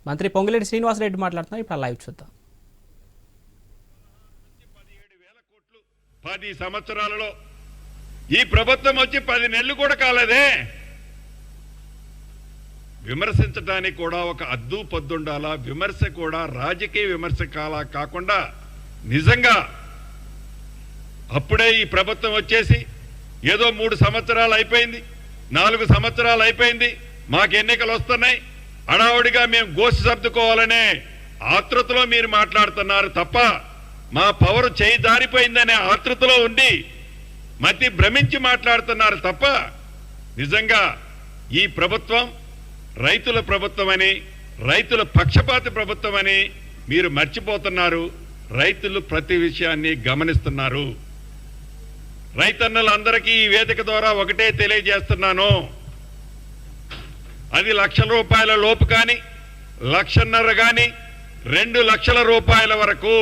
మంత్రి పొంగులేటి శ్రీనివాసరెడ్డి మాట్లాడుతున్నారు. ఇప్పుడు లైవ్ చూద్దాం. 10 సంవత్సరాలలో ఈ ప్రభుత్వం వచ్చి 10 నెలలు కూడా కాలేదే. విమర్శించడానికి కూడా ఒక అద్దు పొద్దుండాలా. విమర్శ కూడా రాజకీయ విమర్శ కాకుండా నిజంగా అప్పుడే ఈ ప్రభుత్వం వచ్చేసి ఏదో 3 సంవత్సరాలు అయిపోయింది, 4 సంవత్సరాలు అయిపోయింది, మాకు ఎన్నికలు వస్తున్నాయి, అడావుడిగా మేము గోసి సర్దుకోవాలనే ఆతృతలో మీరు మాట్లాడుతున్నారు తప్ప మా పవర్ చేయి దారిపోయిందనే ఆతృతలో ఉండి మతి భ్రమించి మాట్లాడుతున్నారు తప్ప నిజంగా ఈ ప్రభుత్వం రైతుల ప్రభుత్వమని, రైతుల పక్షపాత ప్రభుత్వమని మీరు మర్చిపోతున్నారు. రైతులు ప్రతి విషయాన్ని గమనిస్తున్నారు. రైతన్నలందరికీ ఈ వేదిక ద్వారా ఒకటే తెలియజేస్తున్నాను, అది ₹1,00,000 లోపు కానీ, 1,50,000 కానీ, 2 లక్షల రూపాయల వరకు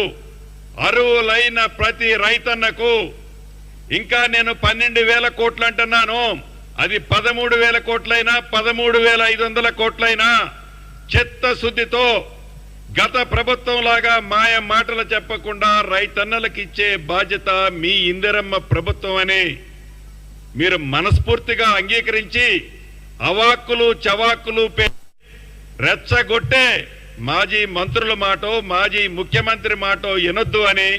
అర్హులైన ప్రతి రైతన్నకు, ఇంకా నేను 12,000 కోట్లు అంటున్నాను, అది 13,000 కోట్లైనా 13,500 కోట్లైనా చిత్తశుద్ధితో గత ప్రభుత్వం లాగా మాయ మాటలు చెప్పకుండా రైతన్నలకు ఇచ్చే బాధ్యత మీ ఇందిరమ్మ ప్రభుత్వం అని మీరు మనస్ఫూర్తిగా అంగీకరించి అవాక్కులు చవాక్కులు రెచ్చగొట్టే మాజీ మంత్రుల మాటో మాజీ ముఖ్యమంత్రి మాటో వినొద్దు అని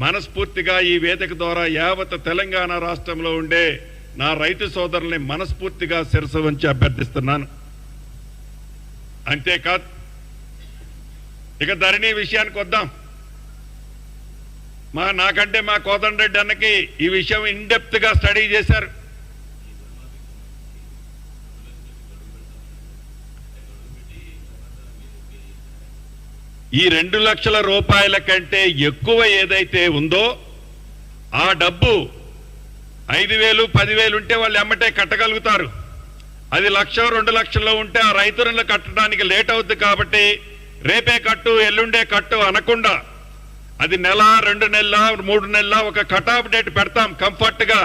మనస్ఫూర్తిగా ఈ వేదిక ద్వారా యావత్ తెలంగాణ రాష్ట్రంలో ఉండే నా రైతు సోదరుల్ని మనస్ఫూర్తిగా శిరసు వంచి అభ్యర్థిస్తున్నాను. అంతేకాదు, ఇక ధరణి విషయానికి వద్దాం. నాకంటే మా కోదండరెడ్డి అన్నకి ఈ విషయం ఇన్డెప్త్ గా స్టడీ చేశారు. ఈ 2 లక్షల రూపాయల కంటే ఎక్కువ ఏదైతే ఉందో ఆ డబ్బు 5,000, 10,000 ఉంటే వాళ్ళు ఎమ్మటే కట్టగలుగుతారు. అది 1,00,000, 2 లక్షల్లో ఉంటే ఆ రైతులను కట్టడానికి లేట్ అవుతుంది. కాబట్టి రేపే కట్టు, ఎల్లుండే కట్టు అనకుండా అది నెల, 2 నెలల, 3 నెలల ఒక కట్ ఆఫ్ డేట్ పెడతాం. కంఫర్ట్ గా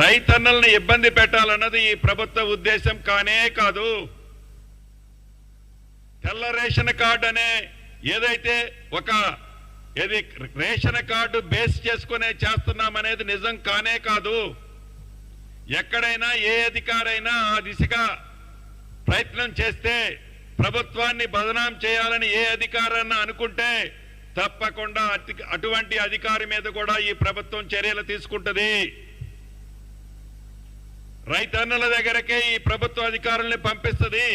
రైతన్నల్ని ఇబ్బంది పెట్టాలన్నది ఈ ప్రభుత్వ ఉద్దేశం కానే కాదు. తెల్ల రేషన్ కార్డు అనే ఏదైతే రేషన్ కార్డు బేస్ చేసుకునే చేస్తున్నామనేది నిజం కానే కాదు. ఎక్కడైనా ఏ అధికారైనా ఆ దిశగా ప్రయత్నం చేస్తే, ప్రభుత్వాన్ని బదనాం చేయాలని ఏ అధికారాన్ని అనుకుంటే తప్పకుండా అటువంటి అధికారి మీద కూడా ఈ ప్రభుత్వం చర్యలు తీసుకుంటుంది. రైతన్నల దగ్గరకే ఈ ప్రభుత్వ అధికారుల్ని పంపిస్తుంది.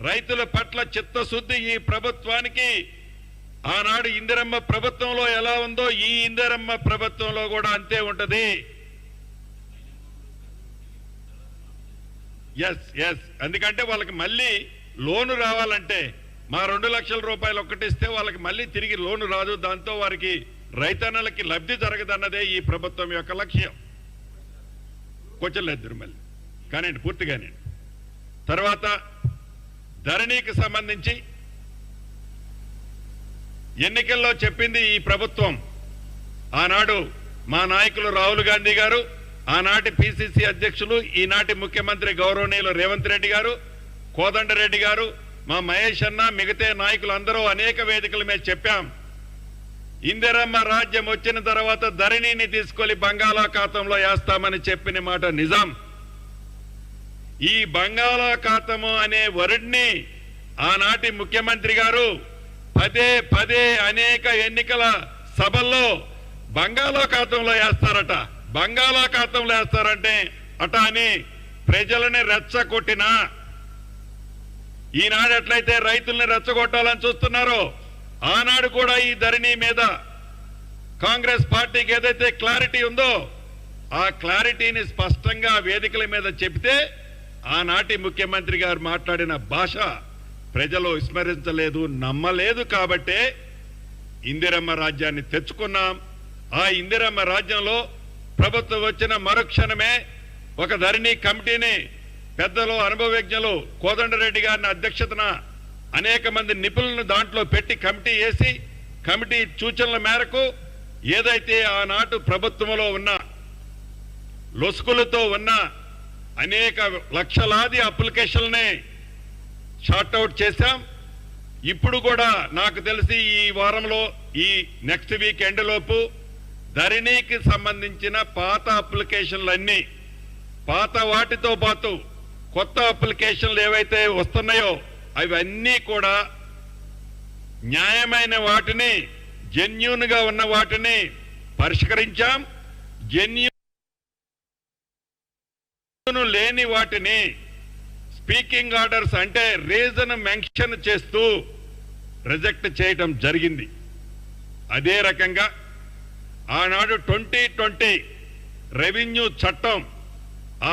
రైతుల పట్ల చిత్తశుద్ధి ఈ ప్రభుత్వానికి ఆనాడు ఇందిరమ్మ ప్రభుత్వంలో ఎలా ఉందో ఈ ఇందిరమ్మ ప్రభుత్వంలో కూడా అంతే ఉంటది. ఎస్ ఎందుకంటే వాళ్ళకి మళ్ళీ లోను రావాలంటే మా 2 లక్షల రూపాయలు ఒక్కటిస్తే వాళ్ళకి మళ్ళీ తిరిగి లోను రాదు. దాంతో వారికి రైతన్నలకి లబ్ధి జరగదన్నదే ఈ ప్రభుత్వం యొక్క లక్ష్యం. కొంచెం లేదు మళ్ళీ కానీ పూర్తిగానే. తర్వాత ధరణికి సంబంధించి ఎన్నికల్లో చెప్పింది ఈ ప్రభుత్వం. ఆనాడు మా నాయకులు రాహుల్ గాంధీ గారు, ఆనాటి పిసిసి అధ్యక్షులు, ఈనాటి ముఖ్యమంత్రి గౌరవనీయులు రేవంత్ రెడ్డి గారు, కోదండరెడ్డి గారు, మా మహేష్ అన్న, మిగతా నాయకులందరూ అనేక వేదికల మీద చెప్పాం. ఇందిరమ్మ రాజ్యం వచ్చిన తర్వాత ధరణిని తీసుకొని బంగాళాఖాతంలో వేస్తామని చెప్పిన మాట నిజం. ఈ బంగాళాఖాతము అనే వర్డ్ని ఆనాటి ముఖ్యమంత్రి గారు పదే అనేక ఎన్నికల సభల్లో బంగాళాఖాతంలో వేస్తారట. బంగాళాఖాతంలో వేస్తారంటే అట అని ప్రజలని రెచ్చగొట్టినా, ఈనాడు ఎట్లయితే రైతుల్ని రెచ్చగొట్టాలని చూస్తున్నారో ఆనాడు కూడా ఈ ధరణి మీద కాంగ్రెస్ పార్టీకి ఏదైతే క్లారిటీ ఉందో ఆ క్లారిటీని స్పష్టంగా వేదికల మీద చెబితే ఆనాటి ముఖ్యమంత్రి గారు మాట్లాడిన భాష ప్రజలు విస్మరించలేదు, నమ్మలేదు. కాబట్టే ఇందిరమ్మ రాజ్యాన్ని తెచ్చుకున్నాం. ఆ ఇందిరమ్మ రాజ్యంలో ప్రభుత్వం వచ్చిన మరుక్షణమే ఒక ధరణి కమిటీని పెద్దలు, అనుభవజ్ఞులు కోదండరెడ్డి గారిని అధ్యక్షతన అనేక మంది నిపుణులను దాంట్లో పెట్టి కమిటీ వేసి, కమిటీ సూచనల మేరకు ఏదైతే ఆనాటి ప్రభుత్వంలో ఉన్న లొసుకులతో ఉన్న అనేక లక్షలాది అప్లికేషన్లని షార్ట్అవుట్ చేశాం. ఇప్పుడు కూడా నాకు తెలిసి ఈ వారంలో ఈ నెక్స్ట్ వీక్ ఎండ్ లోపు ధరణికి సంబంధించిన పాత అప్లికేషన్లన్నీ పాత వాటితో పాటు కొత్త అప్లికేషన్లు ఏవైతే వస్తున్నాయో అవన్నీ కూడా న్యాయమైన వాటిని జెన్యూన్ గా ఉన్న వాటిని పరిష్కరించాం. జెన్యూన్ లేని వాటిని స్పీకింగ్ ఆర్డర్స్ అంటే రీజన్ మెన్షన్ చేస్తూ రిజెక్ట్ చేయడం జరిగింది. అదే రకంగా ఆనాడు 2020 రెవెన్యూ చట్టం,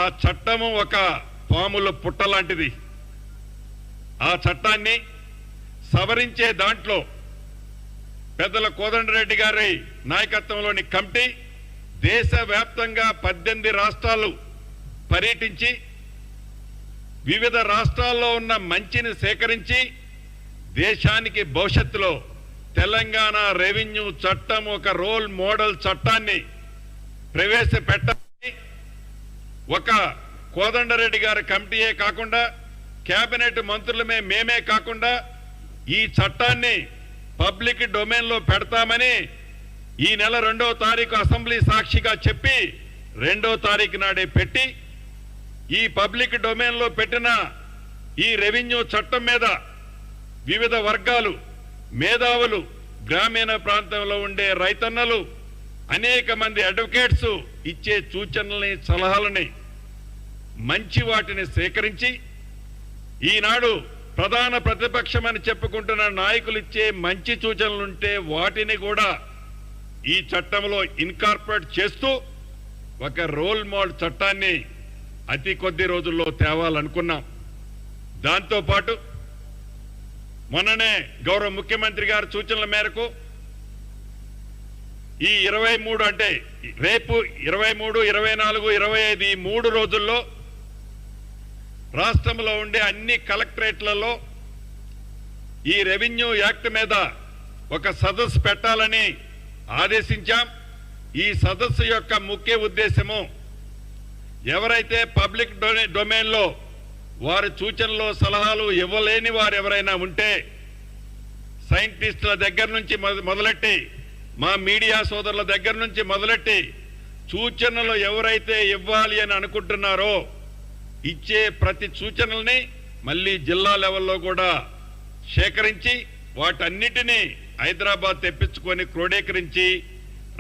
ఆ చట్టము ఒక పాముల పుట్ట లాంటిది. ఆ చట్టాన్ని సవరించే దాంట్లో పెద్దల కోదండరెడ్డి గారి నాయకత్వంలోని కమిటీ దేశవ్యాప్తంగా 18 రాష్ట్రాలు పర్యటించి వివిధ రాష్ట్రాల్లో ఉన్న మంచిని సేకరించి దేశానికి భవిష్యత్తులో తెలంగాణ రెవెన్యూ చట్టం ఒక రోల్ మోడల్ చట్టాన్ని ప్రవేశపెట్టాలని ఒక కోదండరెడ్డి గారి కమిటీయే కాకుండా కేబినెట్ మంత్రులమే మేమే కాకుండా ఈ చట్టాన్ని పబ్లిక్ డొమైన్ లో పెడతామని ఈ నెల 2వ తారీఖు అసెంబ్లీ సాక్షిగా చెప్పి 2వ తారీఖు నాడే పెట్టి ఈ పబ్లిక్ డొమైన్ లో పెట్టిన ఈ రెవెన్యూ చట్టం మీద వివిధ వర్గాలు, మేధావులు, గ్రామీణ ప్రాంతంలో ఉండే రైతన్నలు, అనేక మంది అడ్వకేట్స్ ఇచ్చే సూచనల్ని, సలహాలని, మంచి వాటిని సేకరించి ఈనాడు ప్రధాన ప్రతిపక్షం అని చెప్పుకుంటున్న నాయకులు ఇచ్చే మంచి సూచనలుంటే వాటిని కూడా ఈ చట్టంలో ఇన్కార్పొరేట్ చేస్తూ ఒక రోల్ మోడల్ చట్టాన్ని అతి కొద్ది రోజుల్లో తేవాలనుకున్నాం. దాంతోపాటు మొన్ననే గౌరవ ముఖ్యమంత్రి గారి సూచనల మేరకు ఈ 23 అంటే రేపు 23, 24, 25 ఈ 3 రోజుల్లో రాష్ట్రంలో ఉండే అన్ని కలెక్టరేట్లలో ఈ రెవెన్యూ యాక్ట్ మీద ఒక సదస్సు పెట్టాలని ఆదేశించాం. ఈ సదస్సు యొక్క ముఖ్య ఉద్దేశము ఎవరైతే పబ్లిక్ డొమైన్ లో వారి సూచనలు, సలహాలు ఇవ్వలేని వారు ఎవరైనా ఉంటే సైంటిస్టుల దగ్గర నుంచి మొదలెట్టి మా మీడియా సోదరుల దగ్గర నుంచి మొదలెట్టి సూచనలు ఎవరైతే ఇవ్వాలి అని అనుకుంటున్నారో ఇచ్చే ప్రతి సూచనల్ని మళ్ళీ జిల్లా లెవెల్లో కూడా సేకరించి వాటన్నిటినీ హైదరాబాద్ తెప్పించుకొని క్రోడీకరించి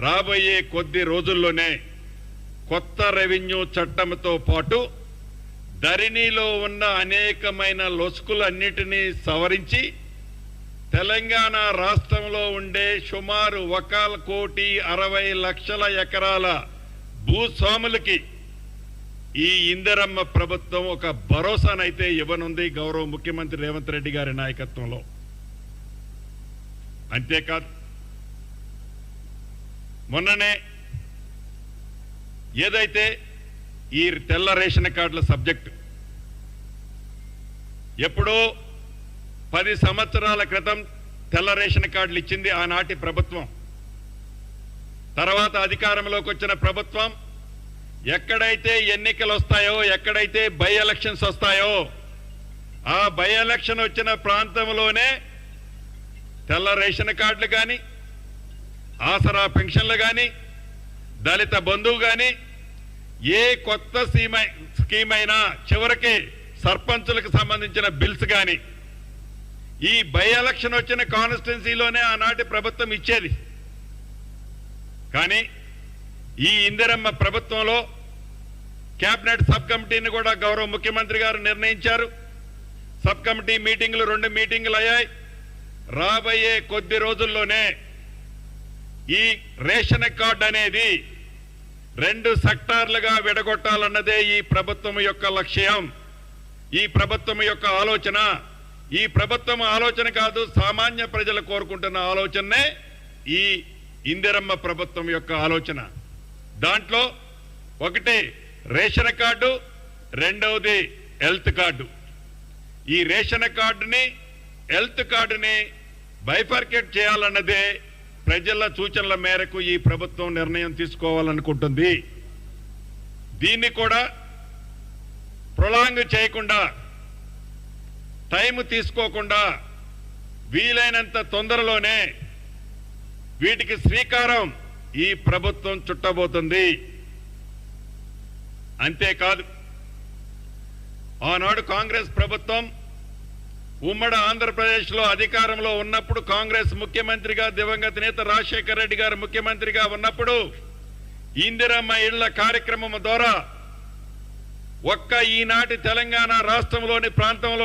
రాబోయే కొద్ది రోజుల్లోనే కొత్త రెవెన్యూ చట్టంతో పాటు ధరణిలో ఉన్న అనేకమైన లొసుకులన్నిటినీ సవరించి తెలంగాణ రాష్ట్రంలో ఉండే సుమారు 1,60,00,000 ఎకరాల భూస్వాములకి ఈ ఇందిరమ్మ ప్రభుత్వం ఒక భరోసానైతే ఇవ్వనుంది గౌరవ ముఖ్యమంత్రి రేవంత్ రెడ్డి గారి నాయకత్వంలో. అంతేకాదు మొన్ననే ఏదైతే ఈ తెల్ల రేషన్ కార్డుల సబ్జెక్టు ఎప్పుడో 10 సంవత్సరాల క్రితం తెల్ల రేషన్ కార్డులు ఇచ్చింది ఆనాటి ప్రభుత్వం. తర్వాత అధికారంలోకి వచ్చిన ప్రభుత్వం ఎక్కడైతే ఎన్నికలు వస్తాయో, ఎక్కడైతే బై ఎలక్షన్స్ వస్తాయో ఆ బై ఎలక్షన్ వచ్చిన ప్రాంతంలోనే తెల్ల రేషన్ కార్డులు కానీ, ఆసరా పెన్షన్లు కానీ, దళిత బంధువు కానీ ఏ కొత్త స్కీమ్ అయినా చివరికి సర్పంచులకు సంబంధించిన బిల్స్ కానీ ఈ బై ఎలక్షన్ వచ్చిన కాన్స్టిట్యున్సీలోనే ఆనాటి ప్రభుత్వం ఇచ్చేది. కానీ ఈ ఇందిరమ్మ ప్రభుత్వంలో కేబినెట్ సబ్ కమిటీని కూడా గౌరవ ముఖ్యమంత్రి గారు నిర్ణయించారు. సబ్ కమిటీ మీటింగులు 2 మీటింగులు అయ్యాయి. రాబోయే కొద్ది రోజుల్లోనే ఈ రేషన్ కార్డు అనేది 2 సెక్టార్లుగా విడగొట్టాలన్నదే ఈ ప్రభుత్వం యొక్క లక్ష్యం, ఈ ప్రభుత్వం యొక్క ఆలోచన. ఈ ప్రభుత్వం ఆలోచన కాదు, సామాన్య ప్రజలు కోరుకుంటున్న ఆలోచనే ఈ ఇందిరమ్మ ప్రభుత్వం యొక్క ఆలోచన. దాంట్లో ఒకటి రేషన్ కార్డు, రెండవది హెల్త్ కార్డు. ఈ రేషన్ కార్డుని, హెల్త్ కార్డుని బైఫర్కేట్ చేయాలన్నదే ప్రజల సూచనల మేరకు ఈ ప్రభుత్వం నిర్ణయం తీసుకోవాలనుకుంటుంది. దీన్ని కూడా ప్రొలాంగ్ చేయకుండా టైం తీసుకోకుండా వీలైనంత తొందరలోనే వీటికి శ్రీకారం ఈ ప్రభుత్వం చుట్టబోతుంది. అంతేకాదు, ఆనాడు కాంగ్రెస్ ప్రభుత్వం ఉమ్మడి ఆంధ్రప్రదేశ్లో అధికారంలో ఉన్నప్పుడు, కాంగ్రెస్ ముఖ్యమంత్రిగా దివంగత నేత రాజశేఖర రెడ్డి గారు ముఖ్యమంత్రిగా ఉన్నప్పుడు ఇందిరమ్మ ఇళ్ల కార్యక్రమం ద్వారా ఒక్క ఈనాటి తెలంగాణ రాష్ట్రంలోని ప్రాంతంలో